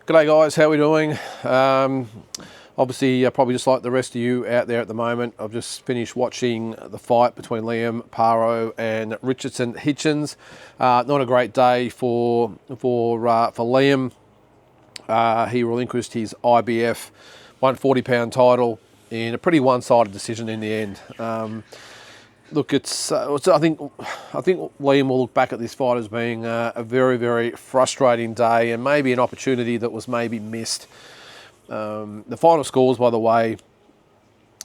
G'day guys, how are we doing? Obviously, probably just like the rest of you out there at the moment, I've just finished watching the fight between Liam Paro and Richardson Hitchins. Not a great day for Liam. He relinquished his IBF 140-pound title in a pretty one-sided decision in the end. Look, I think Liam will look back at this fight as being a very, very frustrating day and maybe an opportunity that was maybe missed. The final scores, by the way,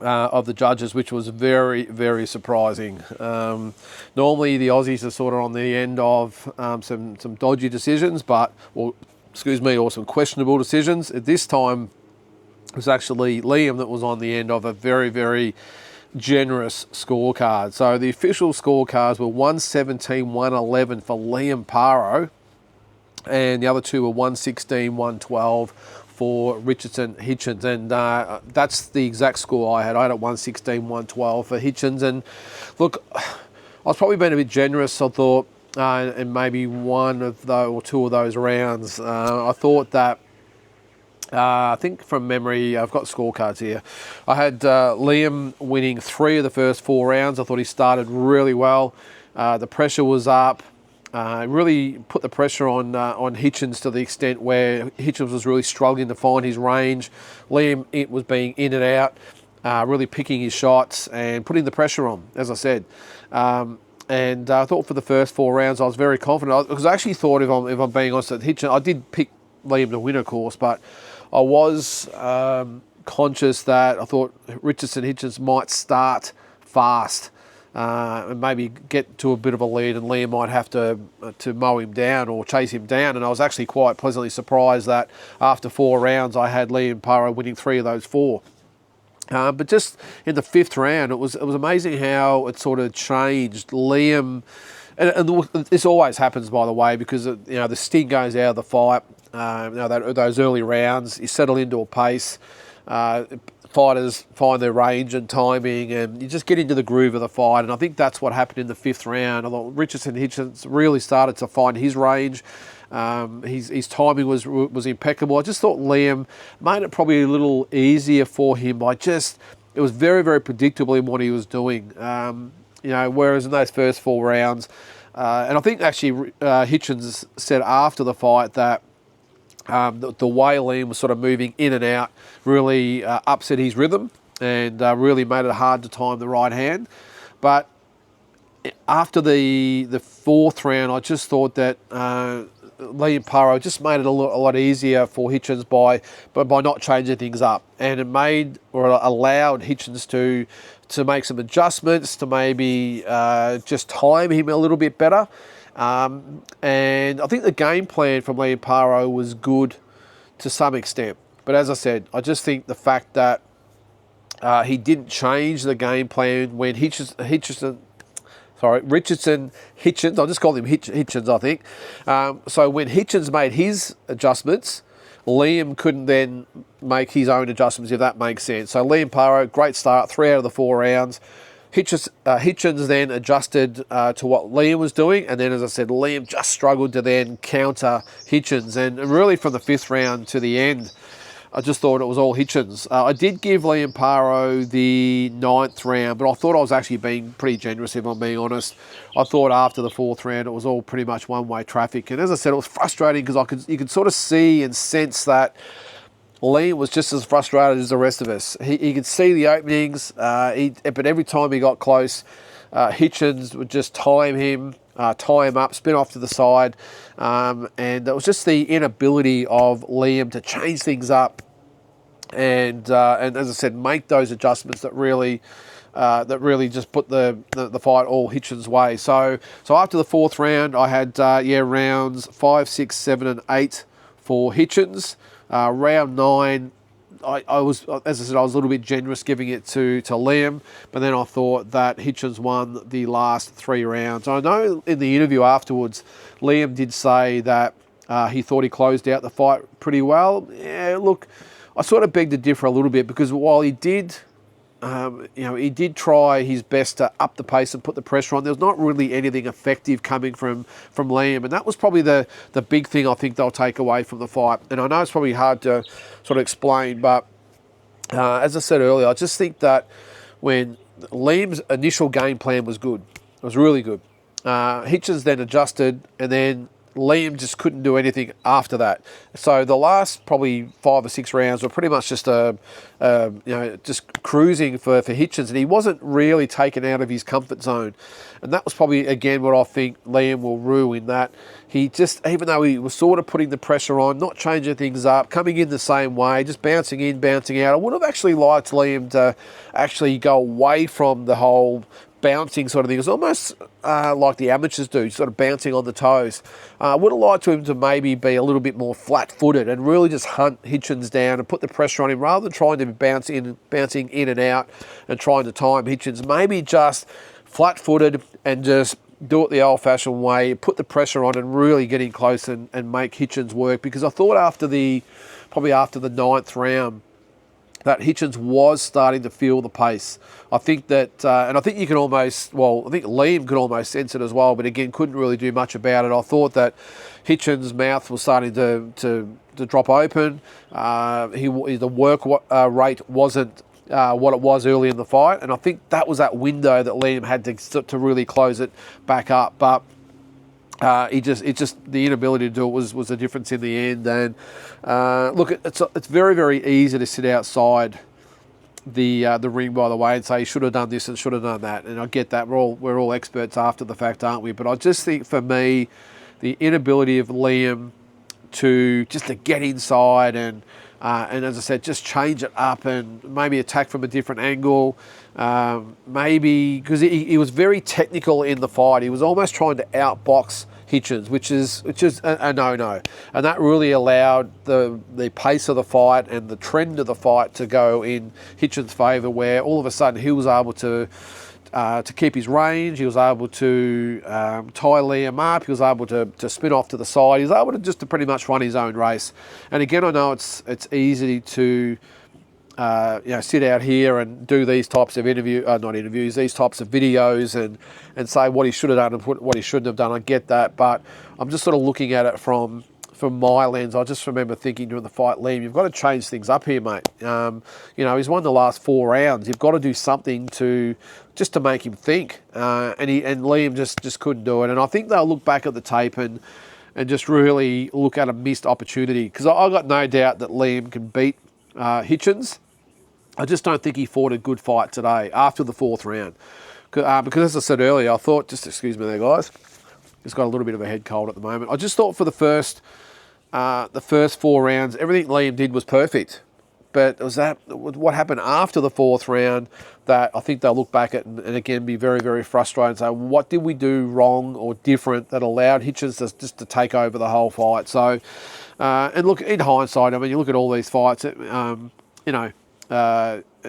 of the judges, which was very, very surprising. Normally, the Aussies are sort of on the end of some dodgy decisions, or some questionable decisions. At this time, it was actually Liam that was on the end of a very, very generous scorecard. So the official scorecards were 117-111 for Liam Paro, and the other two were 116-112 for Richardson Hitchins, and that's the exact score I had. I had at 116-112 for Hitchins, and look, I was probably being a bit generous, I thought, in maybe one of those or two of those rounds. I thought that I think from memory, I've got scorecards here. I had Liam winning 3 of the first 4 rounds. I thought he started really well. The pressure was up. Really put the pressure on Hitchins to the extent where Hitchins was really struggling to find his range. Liam, it was being in and out, really picking his shots and putting the pressure on, as I said. And I thought for the first 4 rounds, I was very confident. Because I actually thought, if I'm being honest, that Hitchins, I did pick Liam to win, of course, but I was conscious that I thought Richardson Hitchins might start fast and maybe get to a bit of a lead, and Liam might have to mow him down or chase him down. And I was actually quite pleasantly surprised that after 4 rounds, I had Liam Paro winning 3 of those 4. But just in the 5th round, it was amazing how it sort of changed. Liam, and this always happens, by the way, because the sting goes out of the fight. Those early rounds, you settle into a pace. Fighters find their range and timing, and you just get into the groove of the fight. And I think that's what happened in the 5th round. I thought Richardson Hitchins really started to find his range. His timing was impeccable. I just thought Liam made it probably a little easier for him by it was very, very predictable in what he was doing. Whereas in those first 4 rounds, and I think actually Hitchins said after the fight that the way Liam was sort of moving in and out really upset his rhythm and really made it hard to time the right hand. But after the 4th round, I just thought that Liam Paro just made it a lot easier for Hitchins by not changing things up, and it made or allowed Hitchins to make some adjustments, to maybe just time him a little bit better. And I think the game plan from Liam Paro was good to some extent. But as I said, I just think the fact that he didn't change the game plan when Richardson Hitchins, I'll just call him Hitchins, I think. So when Hitchins made his adjustments, Liam couldn't then make his own adjustments, if that makes sense. So Liam Paro, great start, 3 out of the 4 rounds. Hitchins then adjusted to what Liam was doing, and then, as I said, Liam just struggled to then counter Hitchins. And really from the 5th round to the end, I just thought it was all Hitchins. I did give Liam Paro the 9th round, but I thought I was actually being pretty generous, if I'm being honest. I thought after the 4th round, it was all pretty much one-way traffic. And as I said, it was frustrating because you could sort of see and sense that Liam was just as frustrated as the rest of us. He could see the openings, but every time he got close, Hitchins would just tie him up, spin off to the side, and it was just the inability of Liam to change things up and as I said, make those adjustments that really just put the fight all Hitchins' way. So after the 4th round, I had rounds 5, 6, 7, and 8 for Hitchins. Round 9, I was, as I said, I was a little bit generous giving it to Liam, but then I thought that Hitchins won the last 3 rounds. I know in the interview afterwards, Liam did say that he thought he closed out the fight pretty well. Yeah, look, I sort of beg to differ a little bit, because while he did he did try his best to up the pace and put the pressure on. There was not really anything effective coming from Liam, and that was probably the big thing I think they'll take away from the fight. And I know it's probably hard to sort of explain, but as I said earlier, I just think that when Liam's initial game plan was good, it was really good. Hitchins then adjusted, and then Liam just couldn't do anything after that. So the last probably 5 or 6 rounds were pretty much just just cruising for Hitchins, and he wasn't really taken out of his comfort zone. And that was probably, again, what I think Liam will rue in that. He just, even though he was sort of putting the pressure on, not changing things up, coming in the same way, just bouncing in, bouncing out, I would have actually liked Liam to actually go away from the whole bouncing sort of thing. It's almost like the amateurs do, sort of bouncing on the toes. I would have liked him to maybe be a little bit more flat-footed and really just hunt Hitchins down and put the pressure on him rather than trying to be bouncing in and out and trying to time Hitchins. Maybe just flat-footed and just do it the old-fashioned way, put the pressure on and really get in close and make Hitchins work. Because I thought probably after the 9th round, that Hitchins was starting to feel the pace. I think that, and I think you can almost, I think Liam could almost sense it as well, but again, couldn't really do much about it. I thought that Hitchins' mouth was starting to drop open. The work rate wasn't what it was early in the fight, and I think that was that window that Liam had to really close it back up. But the inability to do it was the difference in the end. And look, it's very, very easy to sit outside the ring, by the way, and say, should have done this and should have done that. And I get that. We're all experts after the fact, aren't we? But I just think, for me, the inability of Liam to get inside and as I said, just change it up and maybe attack from a different angle. Maybe because he was very technical in the fight. He was almost trying to outbox Hitchins, which is a no-no. And that really allowed the pace of the fight and the trend of the fight to go in Hitchins' favour, where all of a sudden he was able to keep his range. He was able to tie Liam up. He was able to spin off to the side. He was able to pretty much run his own race. And again, I know it's easy to sit out here and do these types of these types of videos and say what he should have done and what he shouldn't have done. I get that, but I'm just sort of looking at it from my lens. I just remember thinking during the fight, Liam, you've got to change things up here, mate. He's won the last 4 rounds. You've got to do something to make him think. And Liam just couldn't do it. And I think they'll look back at the tape and just really look at a missed opportunity. Because I got no doubt that Liam can beat Hitchins. I just don't think he fought a good fight today after the 4th round. Because as I said earlier, I thought, just excuse me there, guys. Just got a little bit of a head cold at the moment. I just thought for the first 4 rounds, everything Liam did was perfect. But it was what happened after the 4th round that I think they'll look back at and again be very, very frustrated and say, what did we do wrong or different that allowed Hitchins just to take over the whole fight? So, and look, in hindsight, I mean, you look at all these fights,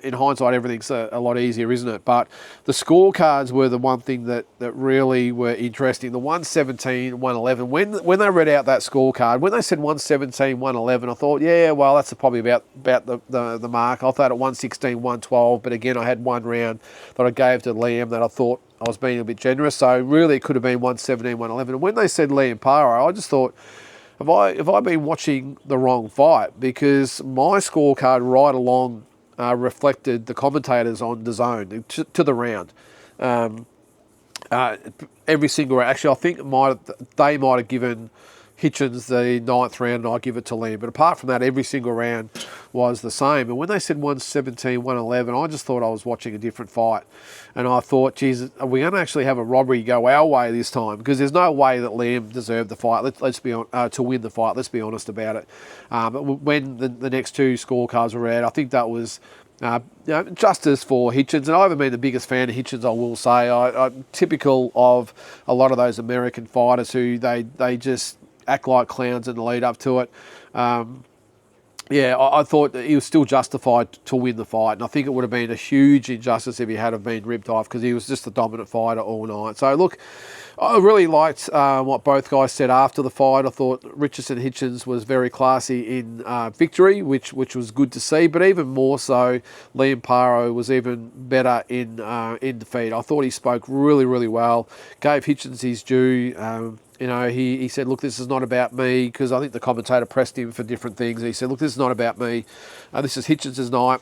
in hindsight, everything's a lot easier, isn't it? But the scorecards were the one thing that really were interesting. The 117, 111, when they read out that scorecard, when they said 117, 111, I thought, yeah, well, that's probably about the mark. I thought at 116, 112, but again, I had one round that I gave to Liam that I thought I was being a bit generous. So really, it could have been 117, 111. And when they said Liam Paro, I just thought, have I been watching the wrong fight? Because my scorecard right along reflected the commentators on DAZN to the round. Every single round. Actually, I think they might have given Hitchins the 9th round and I give it to Liam. But apart from that, every single round was the same. And when they said 117, 111, I just thought I was watching a different fight. And I thought, geez, are we going to actually have a robbery go our way this time? Because there's no way that Liam deserved the fight. Let's be on to win the fight. Let's be honest about it. But when the next 2 scorecards were out, I think that was justice for Hitchins. And I haven't been the biggest fan of Hitchins, I will say. I'm typical of a lot of those American fighters who they just act like clowns in the lead up to it. yeah, I thought that he was still justified to win the fight, and I think it would have been a huge injustice if he had have been ripped off, because he was just the dominant fighter all night. So look, I really liked what both guys said after the fight. I thought Richardson Hitchins was very classy in victory, which was good to see, but even more so, Liam Paro was even better in defeat. I thought he spoke really, really well, gave Hitchins his due. You know, he said, look, this is not about me, because I think the commentator pressed him for different things. He said, look, this is not about me. This is Hitchins' night.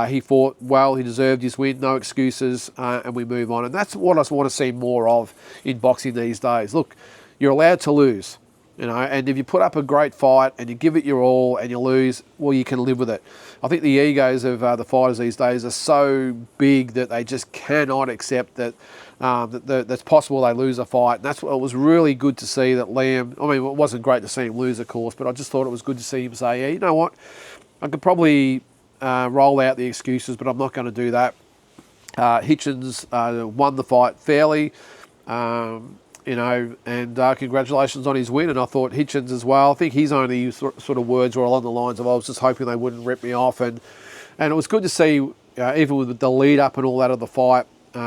He fought well. He deserved his win. No excuses, and we move on. And that's what I want to see more of in boxing these days. Look, you're allowed to lose, you know, and if you put up a great fight and you give it your all and you lose, well, you can live with it. I think the egos of the fighters these days are so big that they just cannot accept that that's possible they lose a fight. And that's what it was really good to see that Liam, I mean, it wasn't great to see him lose, of course, but I just thought it was good to see him say, yeah, you know what, I could probably roll out the excuses, but I'm not going to do that. Hitchins won the fight fairly, you know, and congratulations on his win. And I thought Hitchins as well. I think his only sort of words were along the lines of, I was just hoping they wouldn't rip me off. And it was good to see, even with the lead up and all that of the fight, you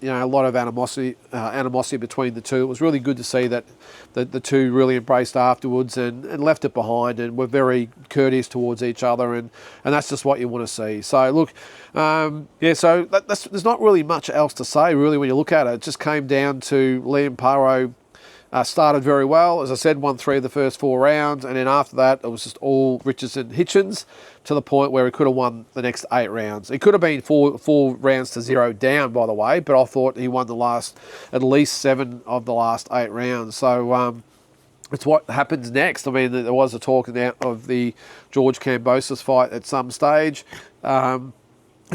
know, a lot of animosity between the two. It was really good to see that the two really embraced afterwards and left it behind and were very courteous towards each other, and that's just what you want to see. So look, yeah, so there's not really much else to say really when you look at it. It just came down to Liam Paro started very well. As I said, won 3 of the first 4 rounds, and then after that it was just all Richardson Hitchins, to the point where he could have won the next 8 rounds. It could have been 4 rounds to 0 down, by the way, but I thought he won the last, at least 7 of the last 8 rounds. So it's what happens next. I mean, there was a talk of the George Kambosos fight at some stage. I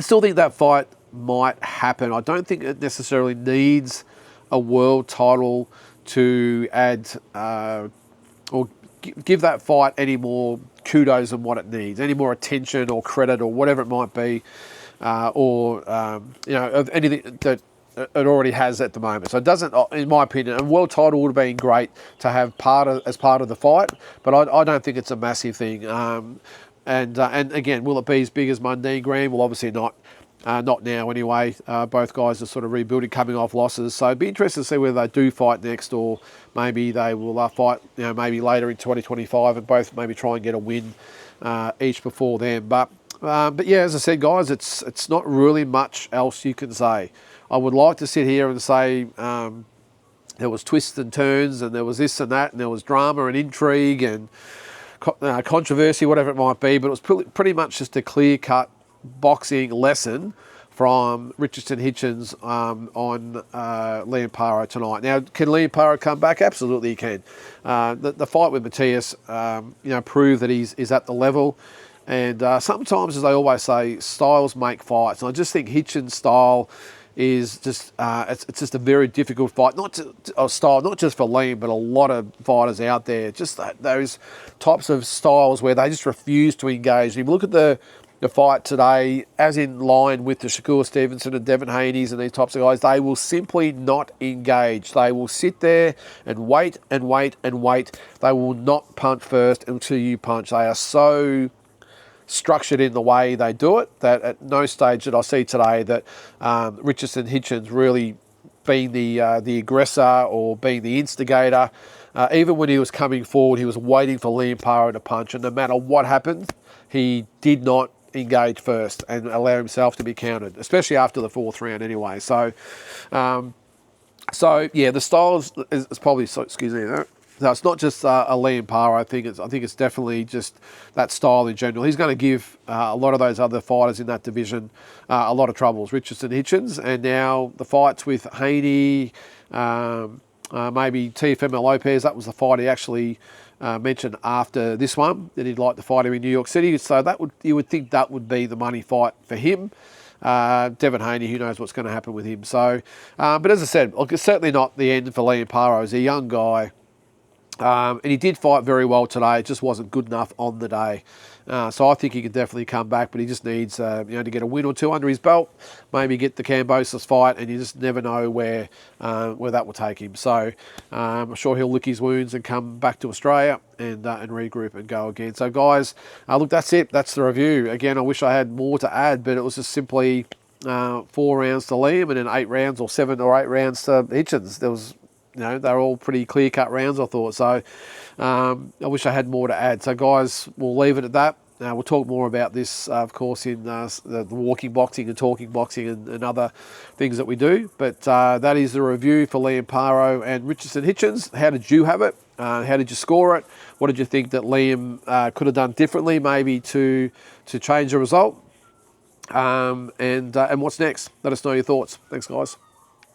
still think that fight might happen. I don't think it necessarily needs a world title to add or give that fight any more kudos than what it needs, any more attention or credit or whatever it might be, or you know, of anything that it already has at the moment. So it doesn't, in my opinion, a world title would have been great to have as part of the fight, but I don't think it's a massive thing. And again, will it be as big as Mundine Green? Well, obviously not. Not now anyway. Both guys are sort of rebuilding, coming off losses. So it'd be interesting to see whether they do fight next, or maybe they will fight, you know, maybe later in 2025, and both maybe try and get a win each before then. But yeah, as I said, guys, it's not really much else you can say. I would like to sit here and say there was twists and turns, and there was this and that, and there was drama and intrigue and controversy, whatever it might be. But it was pretty much just a clear-cut boxing lesson from Richardson Hitchins on Liam Paro tonight. Now, can Liam Paro come back? Absolutely he can. The fight with Matthias, you know, proved that he's at the level. And sometimes, as I always say, styles make fights. And I just think Hitchins' style is just it's just a very difficult fight. Not just for Liam, but a lot of fighters out there. Just those types of styles where they just refuse to engage. If you look at the fight today, as in line with the Shakur Stevenson and Devin Haney's and these types of guys, they will simply not engage. They will sit there and wait and wait and wait. They will not punch first until you punch. They are so structured in the way they do it that at no stage did I see today that Richardson Hitchins really being the aggressor or being the instigator. Even when he was coming forward, he was waiting for Liam Paro to punch, and no matter what happened, he did not engage first and allow himself to be countered, especially after the 4th round anyway. So yeah, the style is probably, excuse me, no, it's not just a Liam Paro. I think it's definitely just that style in general. He's going to give a lot of those other fighters in that division a lot of troubles. Richardson Hitchins, and now the fights with Haney, maybe Teofimo Lopez. That was the fight he actually mentioned after this one, that he'd like to fight him in New York City. So you would think that would be the money fight for him. Devin Haney, who knows what's going to happen with him. So, but as I said, look, it's certainly not the end for Liam Paro. He's a young guy. And he did fight very well today. It just wasn't good enough on the day. So I think he can definitely come back, but he just needs to get a win or two under his belt, maybe get the Kambosos fight, and you just never know where that will take him. So I'm sure he'll lick his wounds and come back to Australia and regroup and go again. So guys, look, that's it. That's the review. Again, I wish I had more to add, but it was just simply 4 rounds to Liam and then 8 rounds or 7 or 8 rounds to Hitchins. There was they're all pretty clear-cut rounds, I thought. So I wish I had more to add. So, guys, we'll leave it at that. We'll talk more about this, of course, in the walking boxing and talking boxing and other things that we do. But that is the review for Liam Paro and Richardson Hitchins. How did you have it? How did you score it? What did you think that Liam could have done differently, maybe to change the result? And what's next? Let us know your thoughts. Thanks, guys.